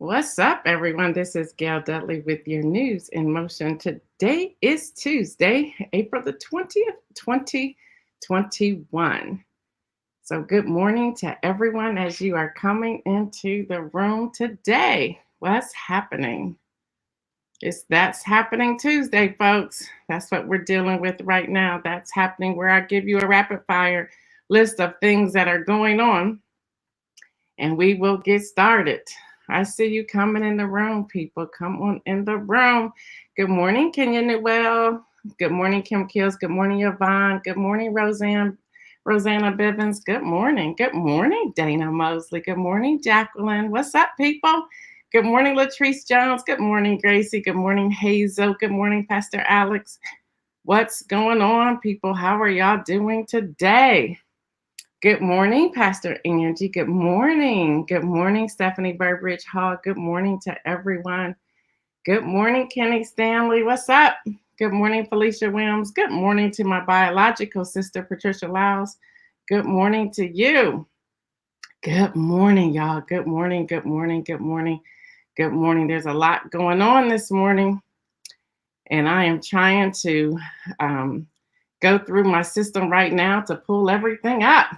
What's up, everyone? This is Gail Dudley with your news in motion. Today is Tuesday, April the 20th, 2021. So, good morning to everyone as you are coming into the room today. What's happening? That's happening Tuesday, folks. That's what we're dealing with right now. That's happening where I give you a rapid fire list of things that are going on and we will get started. I see you coming in the room, people. Come on in the room. Good morning, Kenya Newell. Good morning, Kim Kills. Good morning, Yvonne. Good morning, Rosanna Bivens. Good morning. Good morning, Dana Mosley. Good morning, Jacqueline. What's up, people? Good morning, Latrice Jones. Good morning, Gracie. Good morning, Hazel. Good morning, Pastor Alex. What's going on, people? How are y'all doing today? Good morning, Pastor Angie. Good morning. Good morning, Stephanie Burbridge Hall. Good morning to everyone. Good morning, Kenny Stanley. What's up? Good morning, Felicia Williams. Good morning to my biological sister, Patricia Lyles. Good morning to you. Good morning, y'all. Good morning. Good morning. Good morning. Good morning. There's a lot going on this morning, and I am trying to go through my system right now to pull everything up.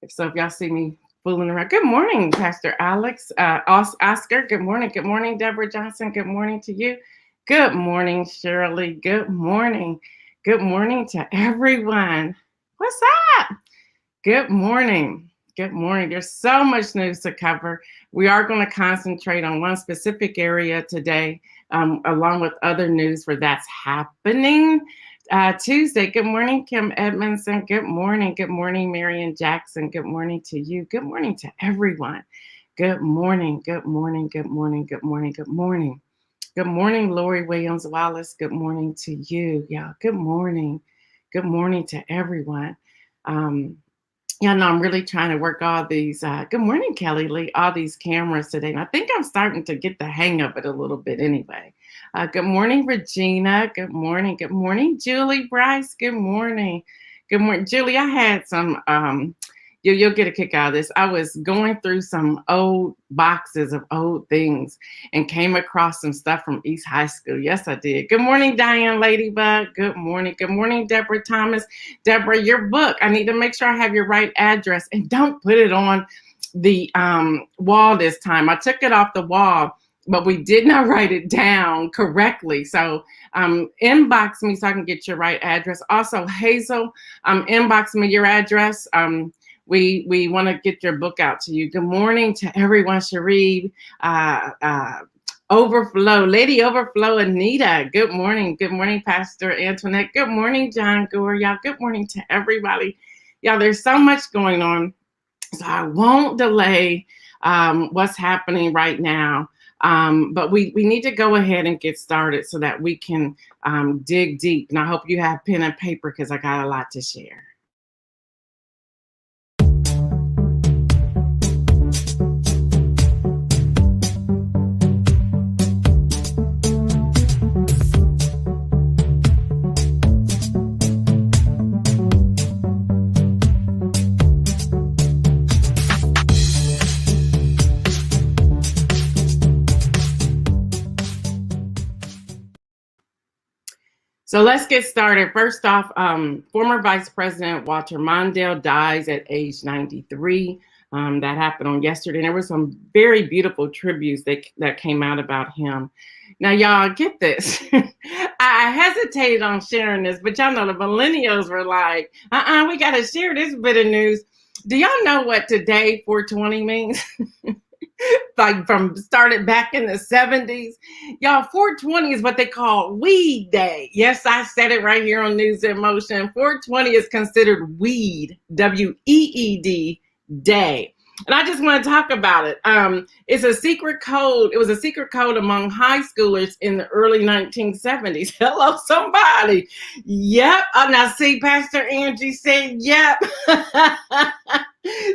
So if y'all see me fooling around, good morning, Pastor Alex, Oscar. Good morning. Good morning, Deborah Johnson. Good morning to you. Good morning, Shirley. Good morning. Good morning to everyone. What's up? Good morning. Good morning. There's so much news to cover. We are going to concentrate on one specific area today, along with other news where that's happening. Tuesday. Good morning, Kim Edmondson. Good morning. Good morning, Marion Jackson. Good morning to you. Good morning to everyone. Good morning. Good morning. Good morning. Good morning. Good morning. Good morning, Lori Williams Wallace. Good morning to you. Yeah. Good morning. Good morning to everyone. Yeah, no, I'm really trying to work all these. Good morning, Kelly Lee. All these cameras today. And I think I'm starting to get the hang of it a little bit anyway. Good morning, Regina. Good morning. Good morning, Julie Bryce. Good morning. Good morning, Julie. I had some. You'll get a kick out of this. I was going through some old boxes of old things and came across some stuff from East High School. Yes, I did. Good morning, Diane Ladybug. Good morning. Good morning, Deborah Thomas. Deborah, your book. I need to make sure I have your right address and don't put it on the wall this time. I took it off the wall, but we did not write it down correctly. So inbox me so I can get your right address. Also, Hazel, inbox me your address. We want to get your book out to you. Good morning to everyone. Sharif, Overflow, Lady Overflow, Anita. Good morning. Good morning, Pastor Antoinette. Good morning, John Gore. Y'all, good morning to everybody. Y'all, there's so much going on. So I won't delay what's happening right now. But we need to go ahead and get started so that we can dig deep. And I hope you have pen and paper because I got a lot to share. So let's get started. First off, former Vice President Walter Mondale dies at age 93. That happened on yesterday. There were some very beautiful tributes that came out about him. Now, y'all get this. I hesitated on sharing this, but y'all know the millennials were like, we got to share this bit of news. Do y'all know what today 420 means? Like from started back in the 70s. Y'all, 420 is what they call Weed Day. Yes, I said it right here on News in Motion. 420 is considered weed, W-E-E-D day. And I just want to talk about it. It's a secret code. It was a secret code among high schoolers in the early 1970s. Hello, somebody. Yep. Now see, Pastor Angie said, yep.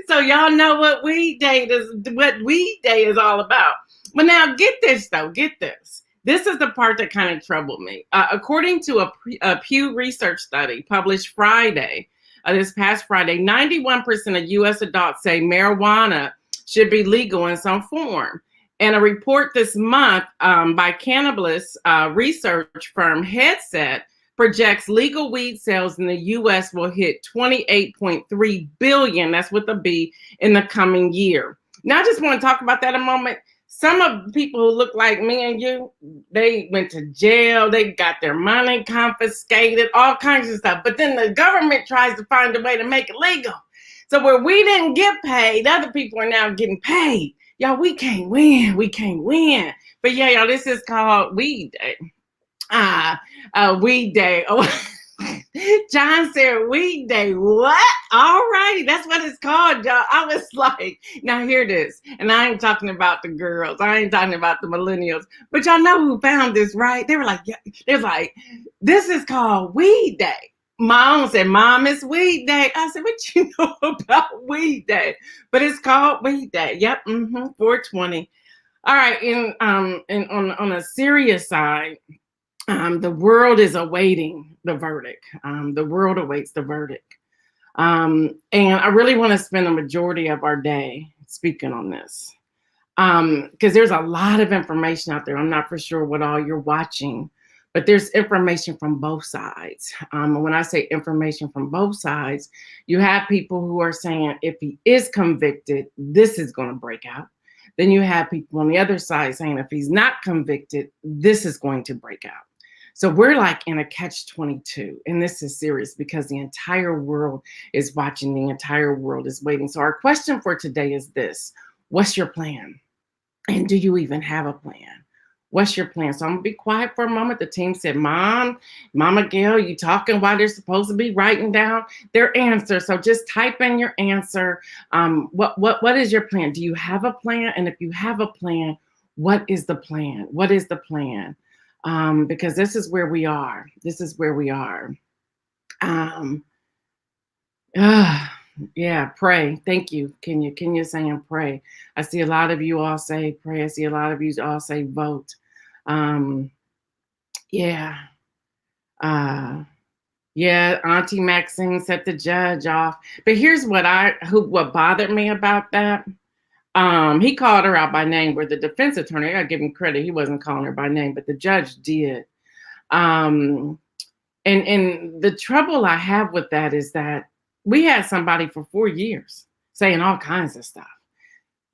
So y'all know what Weed Day is all about. But now get this though, get this. This is the part that kind of troubled me. According to a Pew Research study published Friday, this past Friday, 91% of U.S. adults say marijuana should be legal in some form. And a report this month by cannabis research firm Headset projects legal weed sales in the U.S. will hit 28.3 billion. That's with a B in the coming year. Now, I just want to talk about that a moment. Some of the people who look like me and you, they went to jail, they got their money confiscated, all kinds of stuff. But then the government tries to find a way to make it legal. So where we didn't get paid, other people are now getting paid. Y'all, we can't win. We can't win. But yeah, y'all, this is called Weed Day. Weed Day. Oh, John said Weed Day. What? All righty. That's what it's called, y'all. I was like, now hear this. And I ain't talking about the girls. I ain't talking about the millennials. But y'all know who found this, right? They were like, yeah. They were like, this is called Weed Day. Mom said, Mom, it's Weed Day. I said, what you know about Weed Day? But it's called Weed Day. Yep, 420. All right, and on a serious side, the world is awaiting the verdict. The world awaits the verdict. And I really want to spend the majority of our day speaking on this. Because there's a lot of information out there. I'm not for sure what all you're watching, but there's information from both sides. When I say information from both sides, you have people who are saying if he is convicted, this is going to break out. Then you have people on the other side saying if he's not convicted, this is going to break out. So we're like in a catch-22, and this is serious because the entire world is watching, the entire world is waiting. So our question for today is this: what's your plan? And do you even have a plan? What's your plan? So I'm gonna be quiet for a moment. The team said, Mama Gail, you talking while they're supposed to be writing down their answer. So just type in your answer. What is your plan? Do you have a plan? And if you have a plan, what is the plan? What is the plan? Because this is where we are. This is where we are. Yeah, pray. Thank you. Kenya saying pray. I see a lot of you all say pray. I see a lot of you all say vote. Yeah. Yeah, Auntie Maxine set the judge off. But here's what bothered me about that. He called her out by name, where the defense attorney, I gotta give him credit, he wasn't calling her by name, but the judge did. And the trouble I have with that is that we had somebody for 4 years saying all kinds of stuff,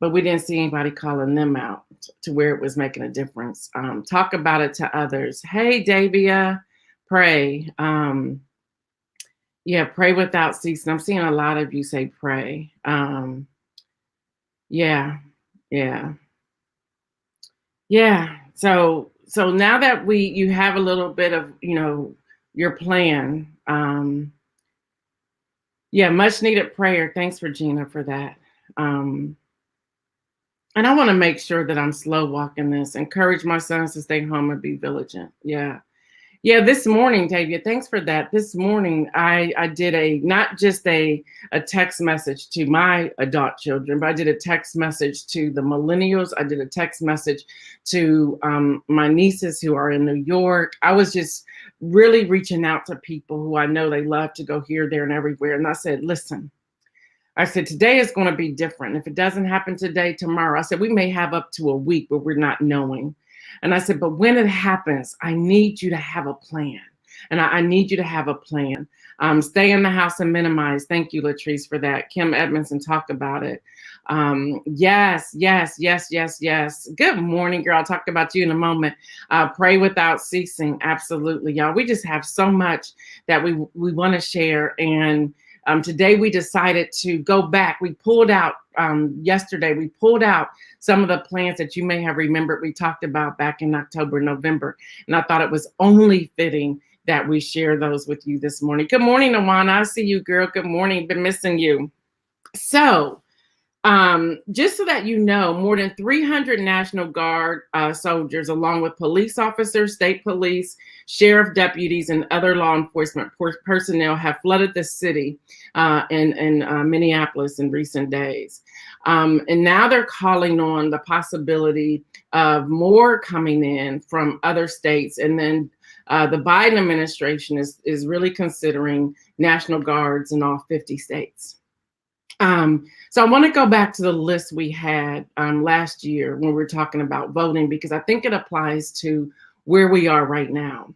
but we didn't see anybody calling them out to where it was making a difference. Talk about it to others. Hey, Davia, pray. Yeah, pray without ceasing. I'm seeing a lot of you say pray. Yeah. So now that you have a little bit of, your plan. Yeah, much needed prayer. Thanks, Regina, for that. And I want to make sure that I'm slow walking this. Encourage my sons to stay home and be vigilant. Yeah, this morning, Tavia, thanks for that. This morning, I did not just a text message to my adult children, but I did a text message to the millennials. I did a text message to my nieces who are in New York. I was just really reaching out to people who I know they love to go here, there, and everywhere. And I said, listen, today is going to be different. If it doesn't happen today, tomorrow. I said, we may have up to a week where we're not knowing. And I said, but when it happens, I need you to have a plan. And I need you to have a plan. Stay in the house and minimize. Thank you, Latrice, for that. Kim Edmondson talked about it. Yes. Good morning, girl. I'll talk about you in a moment. Pray without ceasing. Absolutely, y'all. We just have so much that we want to share. And today we decided to go back. We pulled out yesterday. We pulled out some of the plans that you may have remembered we talked about back in October, November. And I thought it was only fitting that we share those with you this morning. Good morning, Awana. I see you, girl. Good morning. Been missing you. So just so that you know, more than 300 National Guard soldiers, along with police officers, state police, sheriff deputies, and other law enforcement personnel have flooded the city in Minneapolis in recent days. And now they're calling on the possibility of more coming in from other states. And then the Biden administration is really considering National Guards in all 50 states. So I want to go back to the list we had last year when we were talking about voting, because I think it applies to where we are right now.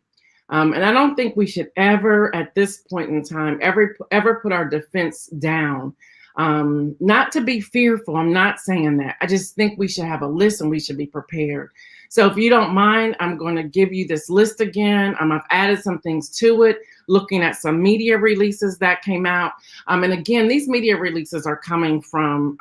And I don't think we should ever, at this point in time, ever put our defense down. Not to be fearful, I'm not saying that. I just think we should have a list and we should be prepared. So if you don't mind, I'm going to give you this list again. I've added some things to it, looking at some media releases that came out. And again, these media releases are coming from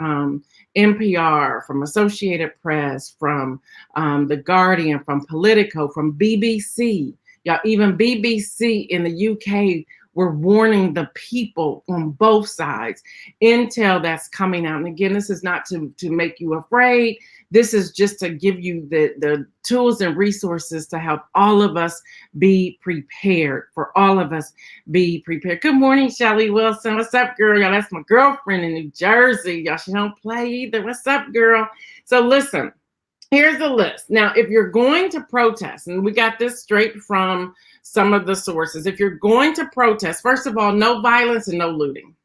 NPR, from Associated Press, from The Guardian, from Politico, from BBC. Yeah, even BBC in the UK were warning the people on both sides. Intel that's coming out. And again, this is not to make you afraid. This is just to give you the tools and resources to help all of us be prepared, for all of us be prepared. Good morning, Shelly Wilson. What's up, girl? Y'all, that's my girlfriend in New Jersey. Y'all, she don't play either. What's up, girl? So listen, here's the list. Now, if you're going to protest, and we got this straight from some of the sources, if you're going to protest, first of all, no violence and no looting.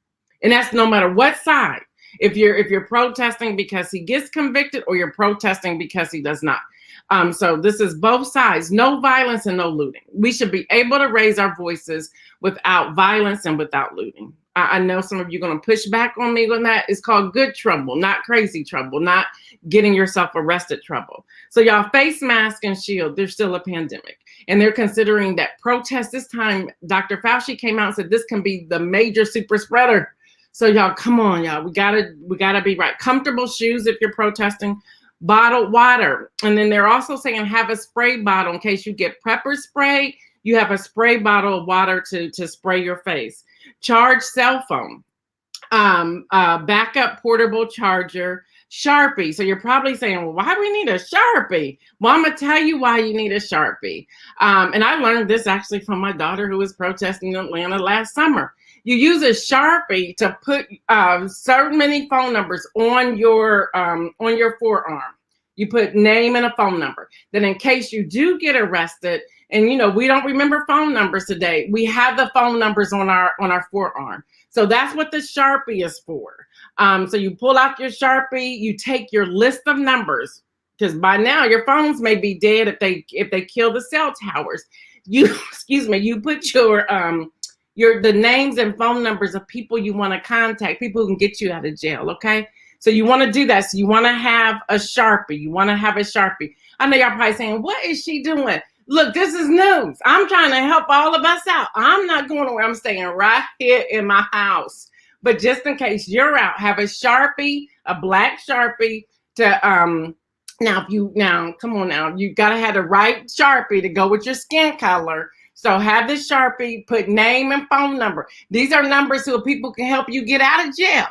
And that's no matter what side. If you're protesting because he gets convicted, or you're protesting because he does not. So this is both sides, no violence and no looting. We should be able to raise our voices without violence and without looting. I know some of you are going to push back on me on that. It's called good trouble, not crazy trouble, not getting yourself arrested trouble. So y'all, face mask and shield, there's still a pandemic. And they're considering that protest this time. Dr. Fauci came out and said this can be the major super spreader. So y'all, come on, y'all. We gotta be right. Comfortable shoes if you're protesting, bottled water. And then they're also saying have a spray bottle in case you get pepper spray. You have a spray bottle of water to spray your face. Charge cell phone, backup portable charger, Sharpie. So you're probably saying, well, why do we need a Sharpie? Well, I'm gonna tell you why you need a Sharpie. And I learned this actually from my daughter who was protesting in Atlanta last summer. You use a Sharpie to put certain many phone numbers on your forearm. You put name and a phone number. Then in case you do get arrested, and you know, we don't remember phone numbers today, we have the phone numbers on our forearm. So that's what the Sharpie is for. So you pull out your Sharpie, you take your list of numbers, because by now your phones may be dead if they kill the cell towers. You you put the names and phone numbers of people you want to contact, people who can get you out of jail, okay? So you want to do that. So you want to have a Sharpie. You want to have a Sharpie. I know y'all probably saying, what is she doing? Look, this is news. I'm trying to help all of us out. I'm not going away. I'm staying right here in my house. But just in case you're out, have a Sharpie, a black Sharpie to, come on now, you got to have the right Sharpie to go with your skin color. So have this Sharpie, put name and phone number. These are numbers so people can help you get out of jail.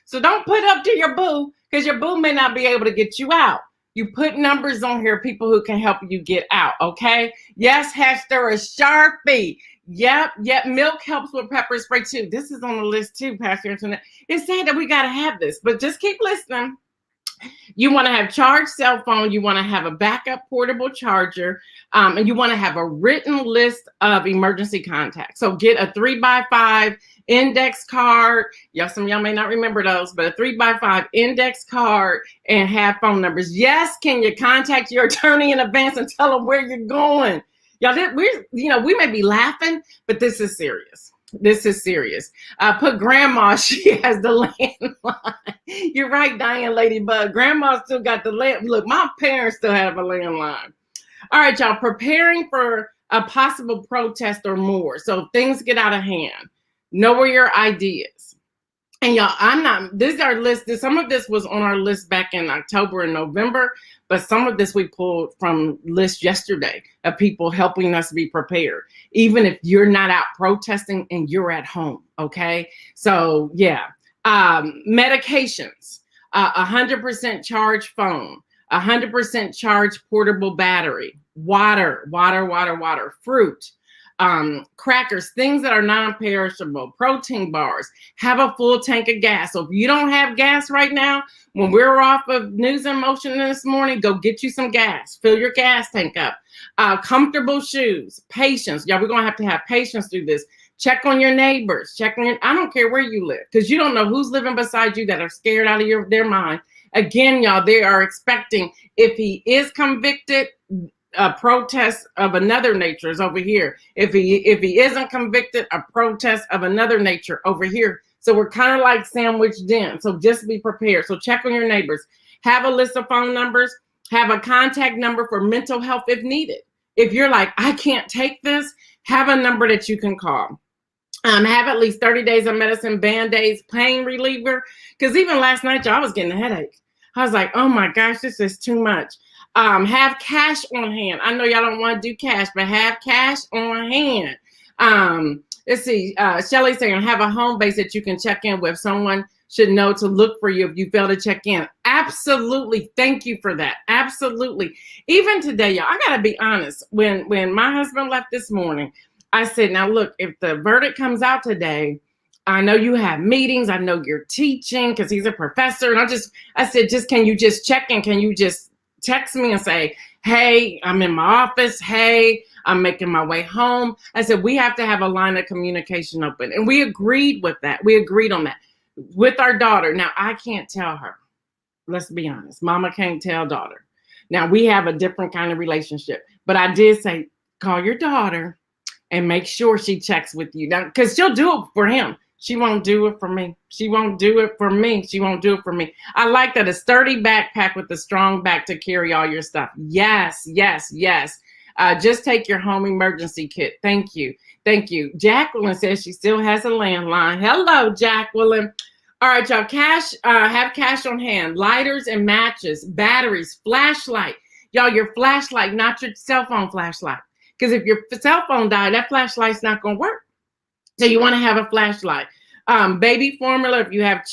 So don't put up to your boo, because your boo may not be able to get you out. You put numbers on here, people who can help you get out, okay? Yes, Hester, a Sharpie. Yep, milk helps with pepper spray too. This is on the list too, Pastor Antoinette. It's saying that we got to have this, but just keep listening. You want to have charged cell phone. You want to have a backup portable charger. And you want to have a written list of emergency contacts. So get a 3x5 index card. Some of y'all may not remember those, but a 3x5 index card and have phone numbers. Yes, can you contact your attorney in advance and tell them where you're going? Y'all, we may be laughing, but this is serious. This is serious. Put grandma, she has the landline. You're right, Diane Ladybug. Grandma still got the land. Look, my parents still have a landline. All right, y'all, preparing for a possible protest or more. So if things get out of hand, know where your ideas. And y'all, this is our list. Some of this was on our list back in October and November, but some of this we pulled from lists yesterday of people helping us be prepared, even if you're not out protesting and you're at home, okay? So yeah, medications, 100% charged phone, 100% charged portable battery, water, fruit, crackers, things that are non-perishable, protein bars, have a full tank of gas. So if you don't have gas right now, when we're off of News in Motion this morning, go get you some gas, fill your gas tank up. Comfortable shoes, patience. Y'all, we're going to have patience through this. Check on your neighbors. I don't care where you live, because you don't know who's living beside you that are scared out of their mind. Again, y'all, they are expecting, if he is convicted, a protest of another nature is over here. If he isn't convicted, a protest of another nature over here. So we're kind of like sandwiched in. So just be prepared. So check on your neighbors. Have a list of phone numbers. Have a contact number for mental health if needed. If you're like, I can't take this, have a number that you can call. Have at least 30 days of medicine, Band-Aids, pain reliever. Because even last night, y'all, I was getting a headache. I was like, oh my gosh, this is too much. Have cash on hand. I know y'all don't want to do cash, but have cash on hand. Let's see. Shelly's saying, have a home base that you can check in with. Someone should know to look for you if you fail to check in. Absolutely. Thank you for that. Absolutely. Even today, y'all, I got to be honest. When my husband left this morning, I said, now look, if the verdict comes out today, I know you have meetings. I know you're teaching, because he's a professor. And I said, can you just check in? Can you just text me and say, hey, I'm in my office. Hey, I'm making my way home. I said, we have to have a line of communication open. And we agreed with that. We agreed on that with our daughter. Now, I can't tell her. Let's be honest. Mama can't tell daughter. Now, we have a different kind of relationship. But I did say, call your daughter and make sure she checks with you. Now, because she'll do it for him. She won't do it for me. She won't do it for me. She won't do it for me. I like that. A sturdy backpack with a strong back to carry all your stuff. Yes, yes, yes. Just take your home emergency kit. Thank you. Thank you. Jacqueline says she still has a landline. Hello, Jacqueline. All right, y'all. Have cash on hand. Lighters and matches, batteries, flashlight. Y'all, your flashlight, not your cell phone flashlight. Because if your cell phone died, that flashlight's not going to work. So you want to have a flashlight. Baby formula, if you have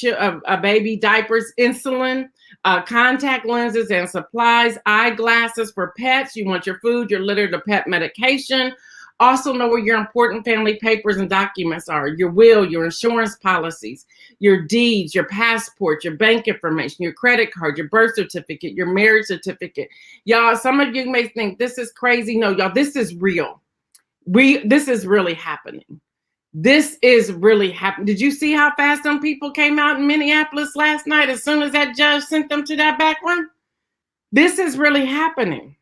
baby diapers, insulin, contact lenses and supplies, eyeglasses for pets. You want your food, your litter, the pet medication. Also know where your important family papers and documents are. Your will, your insurance policies, your deeds, your passport, your bank information, your credit card, your birth certificate, your marriage certificate. Y'all, some of you may think this is crazy. No, y'all, this is real. This is really happening. This is really happening. Did you see how fast some people came out in Minneapolis last night as soon as that judge sent them to that back room? This is really happening.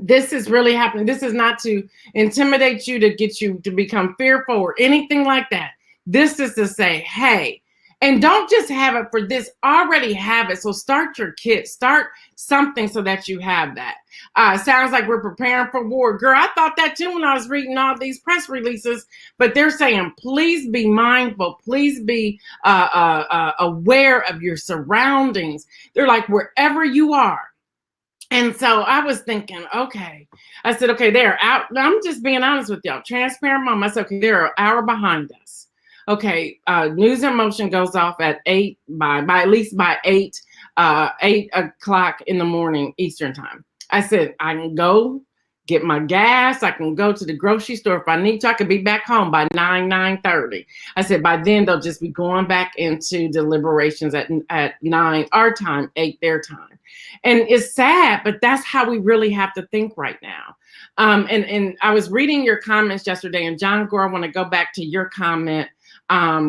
This is really happening. This is not to intimidate you, to get you to become fearful or anything like that. This is to say, hey, and don't just have it for this, already have it. So start your kit, start something so that you have that. Sounds like we're preparing for war. Girl, I thought that too when I was reading all these press releases, but they're saying, please be mindful. Please be aware of your surroundings. They're like, wherever you are. And so I was thinking, okay, I said, okay, they're out. I'm just being honest with y'all. Transparent mom. I said, okay, they're an hour behind us. Okay, News in Motion goes off at 8 by at least by 8 o'clock in the morning Eastern time. I said, I can go get my gas. I can go to the grocery store if I need to. I could be back home by 9:30. I said, by then they'll just be going back into deliberations at 9 our time, 8 their time. And it's sad, but that's how we really have to think right now. And I was reading your comments yesterday, and John Gore, I want to go back to your comment,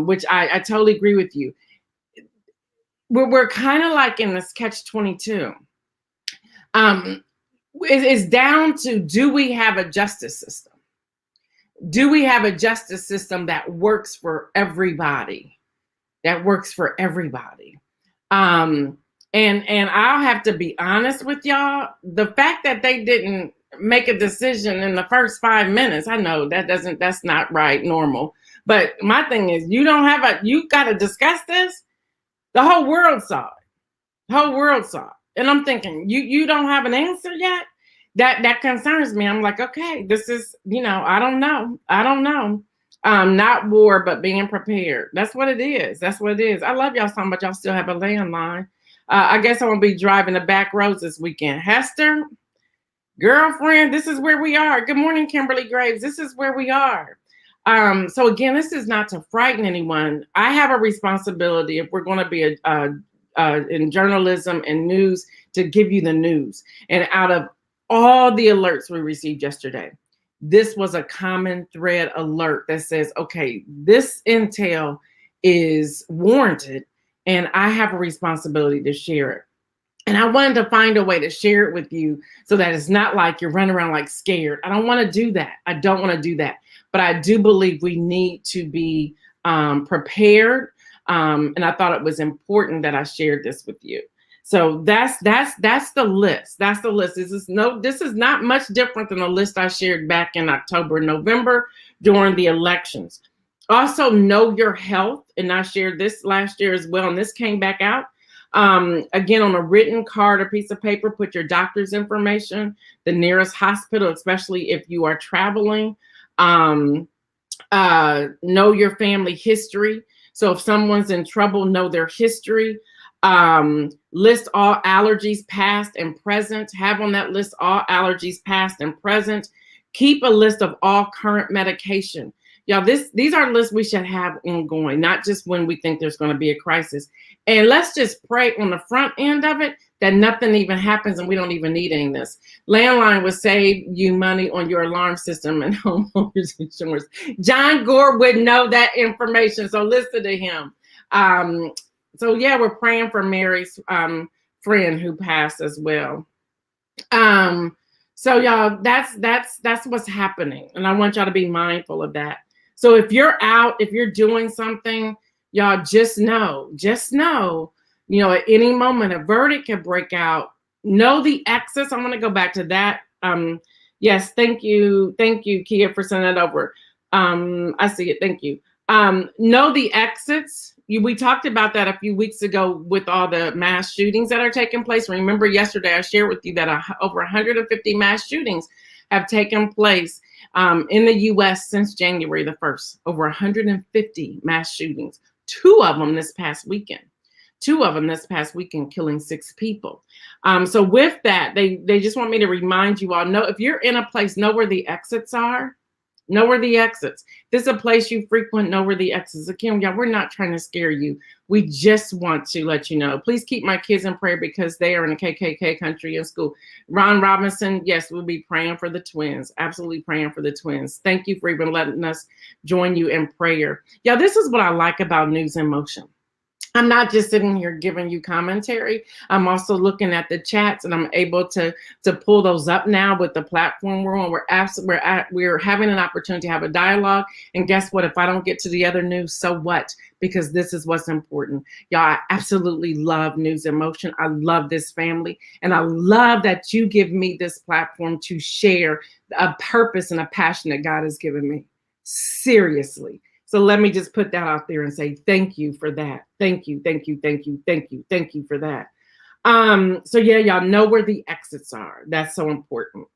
which I totally agree with you. We're kind of like in this catch-22. It's down to, do we have a justice system? Do we have a justice system that works for everybody? That works for everybody. And I'll have to be honest with y'all. The fact that they didn't make a decision in the first 5 minutes, I know that's not right, normal. But my thing is, you got to discuss this. The whole world saw it. The whole world saw it. And I'm thinking, you don't have an answer yet? That concerns me. I'm like, okay, this is, I don't know. Not war, but being prepared. That's what it is. That's what it is. I love y'all so much. Y'all still have a landline. I guess I'm going to be driving the back roads this weekend. Hester, girlfriend, this is where we are. Good morning, Kimberly Graves. This is where we are. So again, this is not to frighten anyone. I have a responsibility, if we're going to be in journalism and news, to give you the news. And out of all the alerts we received yesterday, this was a common thread alert that says, okay, this intel is warranted and I have a responsibility to share it. And I wanted to find a way to share it with you so that it's not like you're running around like scared. I don't want to do that. I don't want to do that. But I do believe we need to be prepared. And I thought it was important that I shared this with you. So that's the list. That's the list. This is not much different than the list I shared back in October and November during the elections. Also, know your health. And I shared this last year as well. And this came back out. Again, on a written card or piece of paper, put your doctor's information, the nearest hospital, especially if you are traveling. Know your family history. So if someone's in trouble, know their history. List all allergies past and present. Have on that list all allergies past and present. Keep a list of all current medication. Y'all, these are lists we should have ongoing, not just when we think there's going to be a crisis. And let's just pray on the front end of it that nothing even happens and we don't even need any of this. Landline would save you money on your alarm system and homeowners insurance. John Gore would know that information, so listen to him. So yeah, we're praying for Mary's friend who passed as well. So y'all, that's what's happening, and I want y'all to be mindful of that. So if you're out, if you're doing something, y'all just know, you know, at any moment a verdict can break out. Know the exits. I want to go back to that. Yes, thank you, Kia, for sending that over. I see it. Thank you. Know the exits. We talked about that a few weeks ago with all the mass shootings that are taking place. Remember yesterday I shared with you that over 150 mass shootings have taken place in the U.S. since January the 1st. Over 150 mass shootings. Two of them this past weekend, killing 6 people. So with that, they just want me to remind you all, know if you're in a place, know where the exits are. Know where the exits. If this is a place you frequent, know where the exits. Again, y'all, we're not trying to scare you. We just want to let you know. Please keep my kids in prayer because they are in a KKK country in school. Ron Robinson, yes, we'll be praying for the twins. Absolutely praying for the twins. Thank you for even letting us join you in prayer. Yeah, this is what I like about News in Motion. I'm not just sitting here giving you commentary. I'm also looking at the chats, and I'm able to pull those up now with the platform we're on. We're having an opportunity to have a dialogue. And guess what? If I don't get to the other news, so what? Because this is what's important. Y'all, I absolutely love News in Motion. I love this family, and I love that you give me this platform to share a purpose and a passion that God has given me. Seriously. So let me just put that out there and say thank you for that. Thank you for that. So yeah, y'all know where the exits are. That's so important.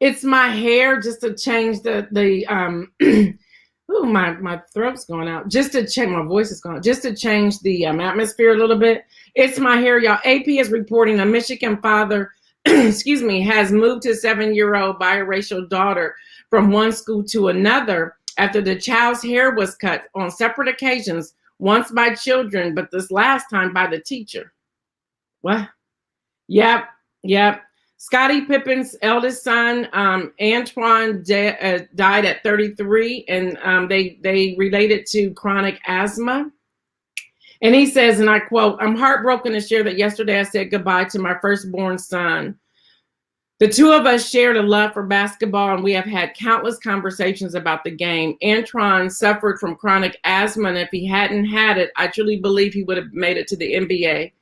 It's my hair just to change ooh, my throat's going out. Just to change, my voice is going out. Just to change the atmosphere a little bit. It's my hair, y'all. AP is reporting a Michigan father, excuse me, has moved his 7-year-old biracial daughter from one school to another after the child's hair was cut on separate occasions, once by children, but this last time by the teacher. What? Yep. Scottie Pippen's eldest son, Antoine, died at 33, and they related to chronic asthma. And he says, and I quote, "I'm heartbroken to share that yesterday I said goodbye to my firstborn son. The two of us shared a love for basketball, and we have had countless conversations about the game. Antoine suffered from chronic asthma, and if he hadn't had it, I truly believe he would have made it to the NBA.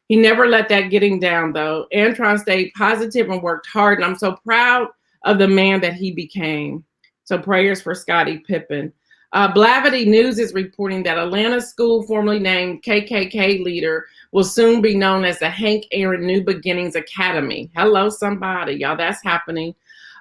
He never let that get him down, though. Antoine stayed positive and worked hard, and I'm so proud of the man that he became." So prayers for Scottie Pippen. Blavity News is reporting that Atlanta school formerly named KKK leader will soon be known as the Hank Aaron New Beginnings Academy. Hello, somebody. Y'all, that's happening.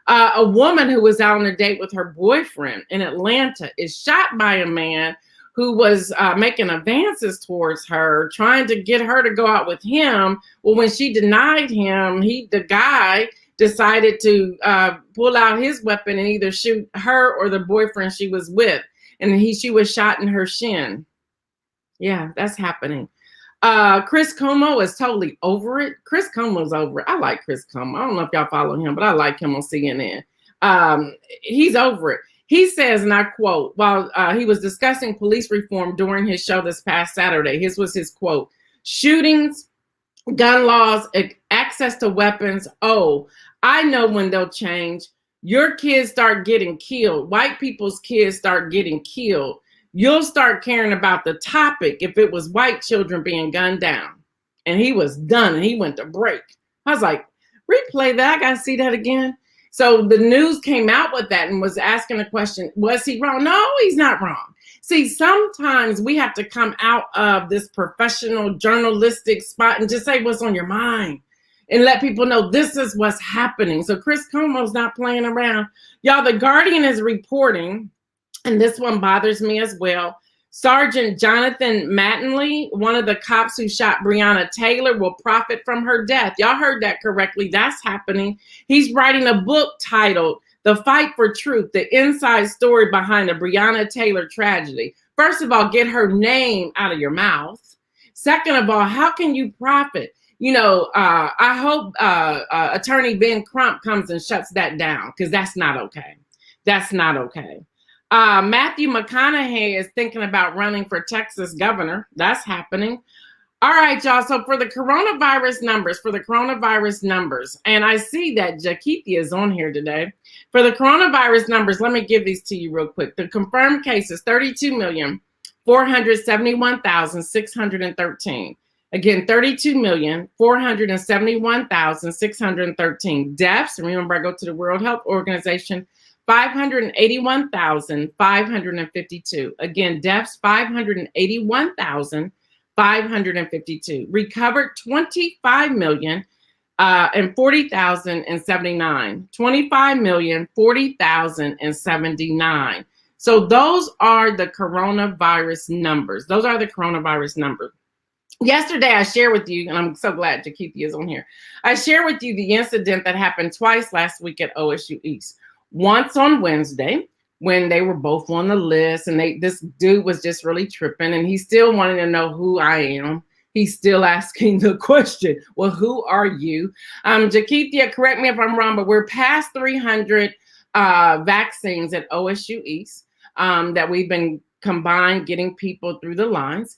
A woman who was out on a date with her boyfriend in Atlanta is shot by a man who was making advances towards her, trying to get her to go out with him. Well, when she denied him, the guy decided to pull out his weapon and either shoot her or the boyfriend she was with. And she was shot in her shin. Yeah, that's happening. Chris Como is totally over it. Chris Como's over it. I like Chris Como. I don't know if y'all follow him, but I like him on CNN. He's over it. He says, and I quote, while he was discussing police reform during his show this past Saturday, his was his quote: shootings, gun laws, access to weapons. Oh, I know when they'll change. Your kids start getting killed. White people's kids start getting killed. You'll start caring about the topic if it was white children being gunned down. And he was done and he went to break. I was like, replay that. I got to see that again. So the news came out with that and was asking the question, was he wrong? No, he's not wrong. See, sometimes we have to come out of this professional journalistic spot and just say what's on your mind and let people know this is what's happening. So Chris Cuomo's not playing around. Y'all, The Guardian is reporting, and this one bothers me as well. Sergeant Jonathan Mattingly, one of the cops who shot Breonna Taylor, will profit from her death. Y'all heard that correctly. That's happening. He's writing a book titled The Fight for Truth, the inside story behind the Breonna Taylor tragedy. First of all, get her name out of your mouth. Second of all, how can you profit? You know, I hope Attorney Ben Crump comes and shuts that down, because that's not okay. That's not okay. Matthew McConaughey is thinking about running for Texas governor. That's happening. All right, y'all. So for the coronavirus numbers, and I see that Jakithia is on here today. For the coronavirus numbers, let me give these to you real quick. The confirmed cases, 32,471,613. Again, 32,471,613 deaths. Remember, I go to the World Health Organization. 581,552. Again, deaths, 581,552. Recovered, 25,040,079. 25,040,079. So those are the coronavirus numbers. Those are the coronavirus numbers. Yesterday, I shared with you, and I'm so glad Jakithia is on here. I shared with you the incident that happened twice last week at OSU East. Once on Wednesday, when they were both on the list, and this dude was just really tripping, and he still wanted to know who I am. He's still asking the question, well, who are you? Jakithia, correct me if I'm wrong, but we're past 300 vaccines at OSU East that we've been combined getting people through the lines.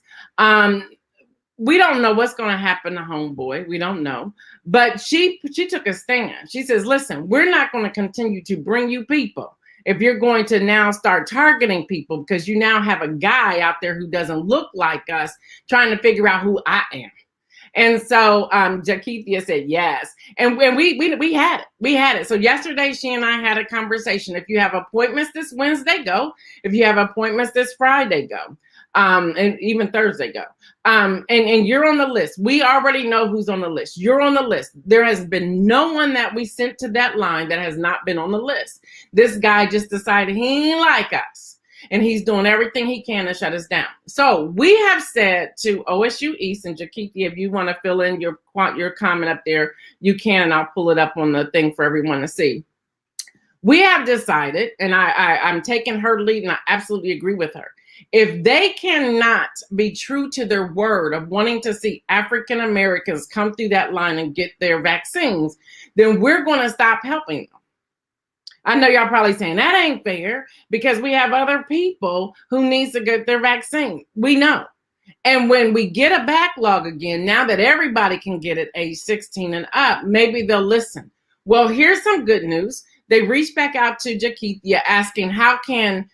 We don't know what's going to happen to homeboy. We don't know. But she took a stand. She says, listen, we're not going to continue to bring you people if you're going to now start targeting people, because you now have a guy out there who doesn't look like us trying to figure out who I am. And so Jakithia said yes. And when we had it. We had it. So yesterday, she and I had a conversation. If you have appointments this Wednesday, go. If you have appointments this Friday, go. And even Thursday, go. And you're on the list. We already know who's on the list. You're on the list. There has been no one that we sent to that line that has not been on the list. This guy just decided he ain't like us, and he's doing everything he can to shut us down. So we have said to OSU East, and Jakithia, if you want to fill in your comment up there, you can, and I'll pull it up on the thing for everyone to see. We have decided, and I'm taking her lead, and I absolutely agree with her. If they cannot be true to their word of wanting to see African Americans come through that line and get their vaccines, then we're going to stop helping them. I know y'all probably saying that ain't fair, because we have other people who needs to get their vaccine. We know. And when we get a backlog again, now that everybody can get it age 16 and up, maybe they'll listen. Well, here's some good news. They reached back out to Jakithia asking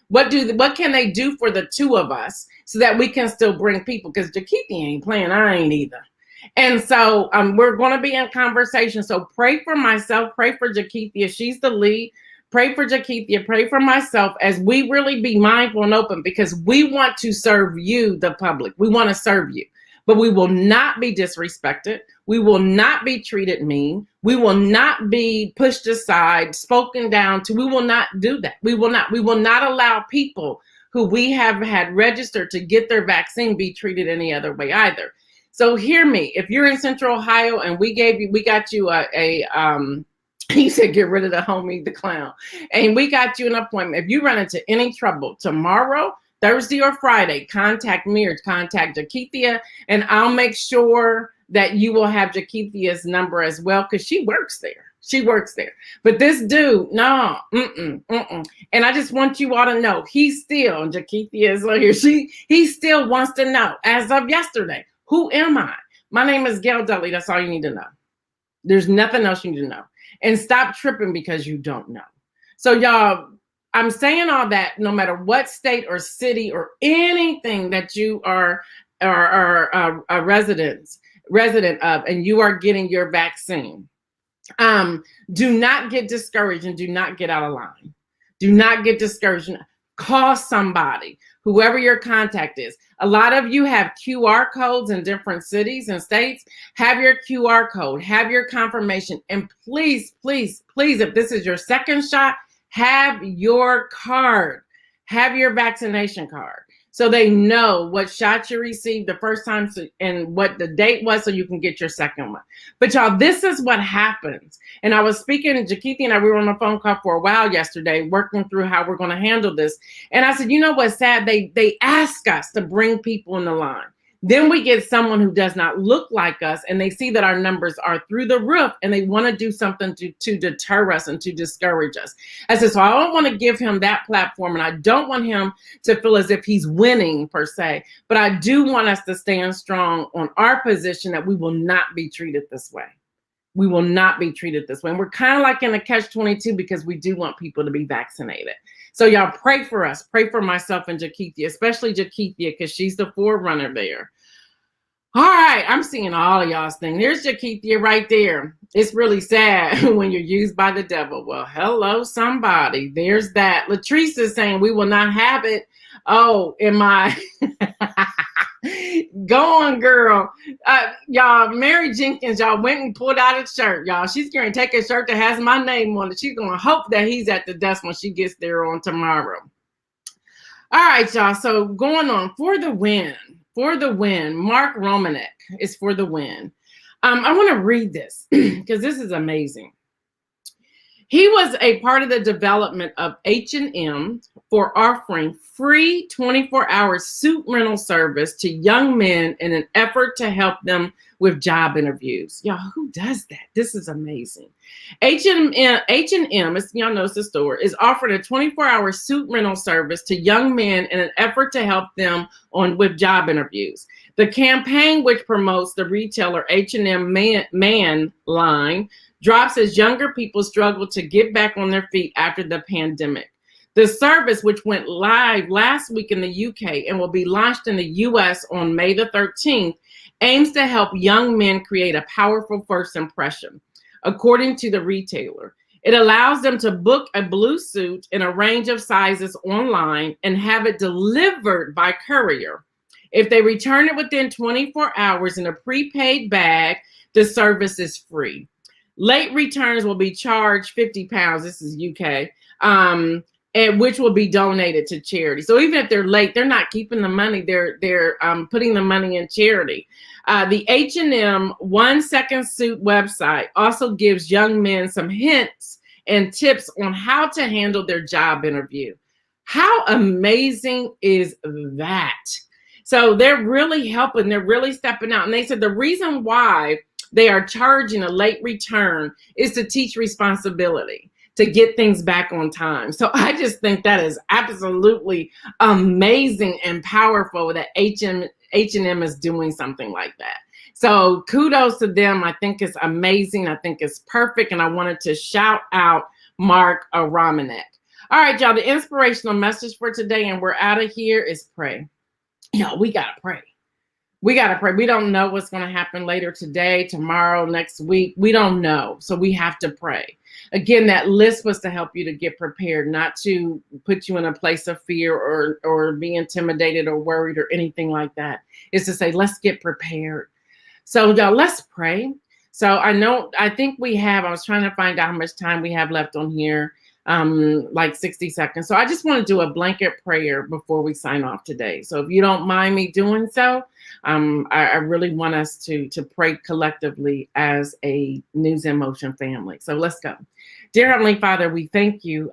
what can they do for the two of us so that we can still bring people, because Jakithia ain't playing, I ain't either. And so we're going to be in conversation. So pray for myself, pray for Jakithia. She's the lead. Pray for Jakithia, pray for myself, as we really be mindful and open, because we want to serve you, the public. We want to serve you, but we will not be disrespected. We will not be treated mean. We will not be pushed aside, spoken down to. We will not do that. We will not allow people who we have had registered to get their vaccine be treated any other way either. So hear me. If you're in Central Ohio and we got you he said, get rid of the homie, the clown. And we got you an appointment. If you run into any trouble tomorrow, Thursday or Friday, contact me or contact Jakithia, and I'll make sure that you will have Jakithia's number as well, because she works there. She works there. But this dude, no, mm-mm. And I just want you all to know, he still, Jakeithia is here, he still wants to know, as of yesterday, who am I? My name is Gail Dudley. That's all you need to know. There's nothing else you need to know. And stop tripping because you don't know. So y'all, I'm saying all that no matter what state or city or anything that you are a resident of, and you are getting your vaccine. Do not get discouraged and do not get out of line. Do not get discouraged. Call somebody, whoever your contact is. A lot of you have QR codes in different cities and states. Have your QR code, have your confirmation, and please, please, please, if this is your second shot, have your card, have your vaccination card. So they know what shot you received the first time and what the date was so you can get your second one. But y'all, this is what happens. And I was speaking, Jakeithia and I, we were on a phone call for a while yesterday, working through how we're going to handle this. And I said, you know what's sad? They ask us to bring people in the line. Then we get someone who does not look like us, and they see that our numbers are through the roof, and they want to do something to deter us and to discourage us. I said, so I don't want to give him that platform, and I don't want him to feel as if he's winning per se, but I do want us to stand strong on our position that we will not be treated this way. We will not be treated this way. And we're kind of like in a catch-22 because we do want people to be vaccinated. So y'all pray for us. Pray for myself and Jakeithia, especially Jakeithia, because she's the forerunner there. All right, I'm seeing all of y'all's thing. There's Jakeithia right there. It's really sad when you're used by the devil. Well, hello, somebody. There's that. Latrice is saying we will not have it. Oh, am I? Go on, girl. Y'all, Mary Jenkins, y'all went and pulled out a shirt, y'all. She's going to take a shirt that has my name on it. She's going to hope that he's at the desk when she gets there on tomorrow. All right, y'all. So going on for the win. For the win. Mark Romanek is for the win. I want to read this because this is amazing. He was a part of the development of H&M for offering free 24-hour suit rental service to young men in an effort to help them with job interviews. Y'all, who does that? This is amazing. H&M, as y'all know, it's the store, is offering a 24-hour suit rental service to young men in an effort to help them with job interviews. The campaign, which promotes the retailer H&M Man line, drops as younger people struggle to get back on their feet after the pandemic. The service, which went live last week in the UK and will be launched in the US on May the 13th, aims to help young men create a powerful first impression. According to the retailer, it allows them to book a blue suit in a range of sizes online and have it delivered by courier. If they return it within 24 hours in a prepaid bag, the service is free. Late returns will be charged £50. This is UK, and which will be donated to charity. So even if they're late, they're not keeping the money. They're putting the money in charity. The H&M 1 Second Suit website also gives young men some hints and tips on how to handle their job interview. How amazing is that? So they're really helping. They're really stepping out. And they said the reason why they are charging a late return is to teach responsibility, to get things back on time. So I just think that is absolutely amazing and powerful that H&M is doing something like that. So kudos to them. I think it's amazing. I think it's perfect. And I wanted to shout out Mark Romanek. All right, y'all, the inspirational message for today, and we're out of here, is pray. Y'all, we got to pray. We got to pray. We don't know what's going to happen later today, tomorrow, next week. We don't know. So we have to pray. Again, that list was to help you to get prepared, not to put you in a place of fear or be intimidated or worried or anything like that. It's to say, let's get prepared. So y'all, let's pray. So I think we have, I was trying to find out how much time we have left on here. Like 60 seconds. So I just want to do a blanket prayer before we sign off today. So if you don't mind me doing so, I really want us to pray collectively as a News in Motion family. So let's go. Dear Heavenly Father, we thank you.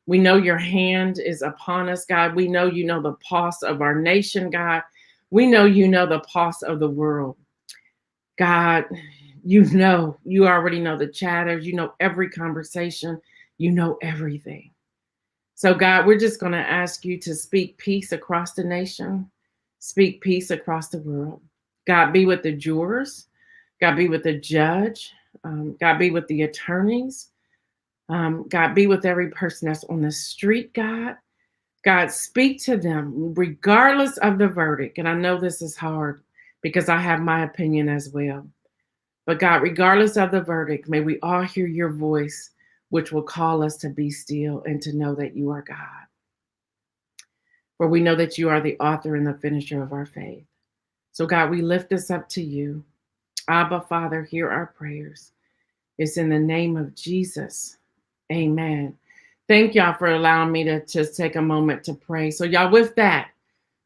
We know your hand is upon us, God. We know you know the pulse of our nation, God. We know you know the pulse of the world. God, You already know the chatters, you know every conversation, you know everything. So, God, we're just going to ask you to speak peace across the nation, speak peace across the world. God, be with the jurors, God, be with the judge, God, be with the attorneys, God, be with every person that's on the street, God. God, speak to them regardless of the verdict. And I know this is hard because I have my opinion as well. But God, regardless of the verdict, may we all hear your voice, which will call us to be still and to know that you are God. For we know that you are the author and the finisher of our faith. So, God, we lift this up to you. Abba, Father, hear our prayers. It's in the name of Jesus. Amen. Thank y'all for allowing me to just take a moment to pray. So, y'all, with that,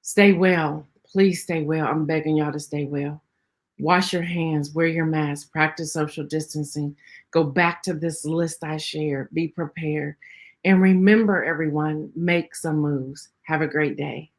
stay well. Please stay well. I'm begging y'all to stay well. Wash your hands, wear your mask, practice social distancing. Go back to this list I shared. Be prepared. And remember, everyone, make some moves. Have a great day.